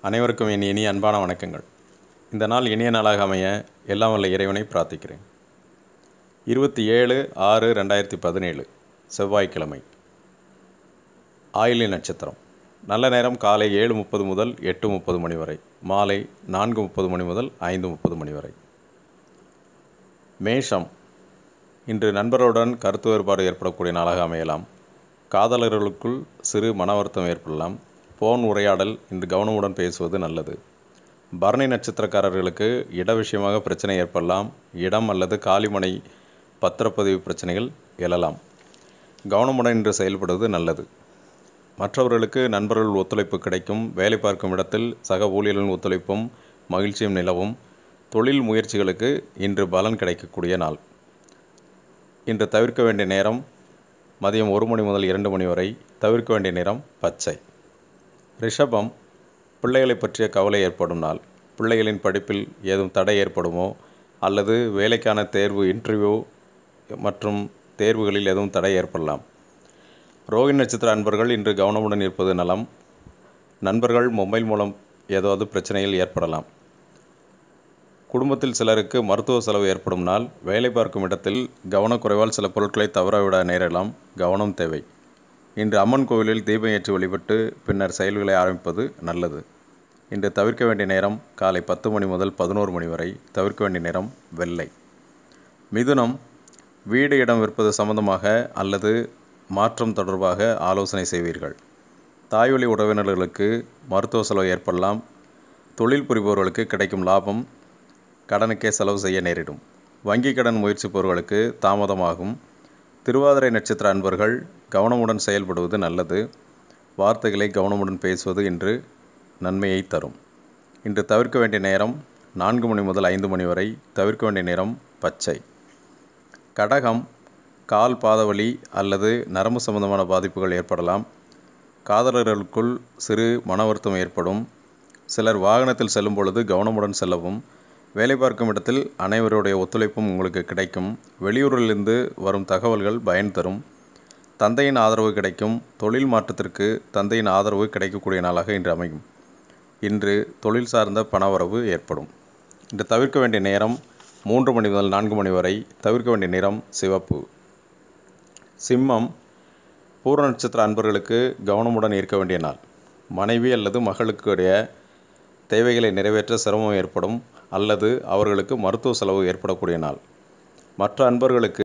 அனைவருக்கும் என் இனிய அன்பான வணக்கங்கள். இந்த நாள் இனிய நாளாக அமைய எல்லாம் வல்ல இறைவனை பிரார்த்திக்கிறேன். 27/6/2017 செவ்வாய்க்கிழமை. ஆயில்ய நட்சத்திரம். நல்ல நேரம் காலை 7:30 முதல் 8:30 மணி வரை, மாலை 4:30 மணி முதல் 5:30 மணி வரை. மேஷம். இன்று நண்பர்களுடன் கருத்து வேறுபாடு ஏற்படக்கூடிய நாளாக அமையலாம். காதலர்களுக்குள் சிறு மன வருத்தம் ஏற்படலாம். போன் உரையாடல் இன்று கவனமுடன் பேசுவது நல்லது. பரணி நட்சத்திரக்காரர்களுக்கு இட விஷயமாக பிரச்சனை ஏற்படலாம். இடம் அல்லது காலிமனை பத்திரப்பதிவு பிரச்சனைகள் எழலாம். கவனமுடன் இன்று செயல்படுவது நல்லது. மற்றவர்களுக்கு நண்பர்கள் ஒத்துழைப்பு கிடைக்கும். வேலை பார்க்கும் இடத்தில் சக ஊழியர்களின் ஒத்துழைப்பும் மகிழ்ச்சியும் நிலவும். தொழில் முயற்சிகளுக்கு இன்று பலன் கிடைக்கக்கூடிய நாள். இன்று தவிர்க்க வேண்டிய நேரம் மதியம் 1 மணி முதல் 2 மணி வரை. தவிர்க்க வேண்டிய நிறம் பச்சை. ரிஷபம். பிள்ளைகளை பற்றிய கவலை ஏற்படும் நாள். பிள்ளைகளின் படிப்பில் ஏதும் தடை ஏற்படுமோ அல்லது வேலைக்கான தேர்வு இன்டர்வியூ மற்றும் தேர்வுகளில் எதுவும் தடை ஏற்படலாம். ரோகிணி நட்சத்திர அன்பர்கள் இன்று கவனமுடன் இருப்பது நலம். நண்பர்கள் மொபைல் மூலம் ஏதாவது பிரச்சனைகள் ஏற்படலாம். குடும்பத்தில் சிலருக்கு மருத்துவ செலவு ஏற்படும் நாள். வேலை பார்க்கும் இடத்தில் கவனக்குறைவால் சில பொருட்களை தவறவிட நேரலாம். கவனம் தேவை. இன்று அம்மன் கோவிலில் தீபம் ஏற்றி வழிபட்டு பின்னர் செயல்களை ஆரம்பிப்பது நல்லது. இன்று தவிர்க்க வேண்டிய நேரம் காலை 10 மணி முதல் 11 மணி வரை. தவிர்க்க வேண்டிய நிறம் வெள்ளை. மிதுனம். வீடு இடம் விற்பது சம்பந்தமாக அல்லது மாற்றம் தொடர்பாக ஆலோசனை செய்வீர்கள். தாய்வழி உறவினர்களுக்கு மருத்துவ செலவு ஏற்படலாம். தொழில் புரிபவர்களுக்கு கிடைக்கும் லாபம் கடனுக்கே செலவு செய்ய நேரிடும். வங்கி கடன் முயற்சிப்பவர்களுக்கு தாமதமாகும். திருவாதிரை நட்சத்திர அன்பர்கள் கவனமுடன் செயல்படுவது நல்லது. வார்த்தைகளை கவனமுடன் பேசுவது இன்று நன்மையை தரும். இன்று தவிர்க்க வேண்டிய நேரம் 4 மணி முதல் 5 மணி வரை. தவிர்க்க வேண்டிய நிறம் பச்சை. கடகம். கால் பாதவலி அல்லது நரம்பு சம்பந்தமான பாதிப்புகள் ஏற்படலாம். காதலர்களுக்குள் சிறு மன வருத்தம் ஏற்படும். சிலர் வாகனத்தில் செல்லும் பொழுது கவனமுடன் செல்லவும். வேலை பார்க்கும் இடத்தில் அனைவருடைய ஒத்துழைப்பும் உங்களுக்கு கிடைக்கும். வெளியூரிலிருந்து வரும் தகவல்கள் பயன் தரும். தந்தையின் ஆதரவு கிடைக்கும். தொழில் மாற்றத்திற்கு தந்தையின் ஆதரவு கிடைக்கக்கூடிய நாளாக இன்று அமையும். இன்று தொழில் சார்ந்த பணவரவு ஏற்படும். இன்று தவிர்க்க வேண்டிய நேரம் 3 மணி முதல் 4 மணி வரை. தவிர்க்க வேண்டிய நிறம் சிவப்பு. சிம்மம். பூர நட்சத்திர அன்பர்களுக்கு கவனமுடன் இருக்க வேண்டிய நாள். மனைவி அல்லது மகளுடைய தேவைகளை நிறைவேற்ற சிரமம் ஏற்படும் அல்லது அவர்களுக்கு மருத்துவ செலவு ஏற்படக்கூடிய நாள். மற்ற அன்பர்களுக்கு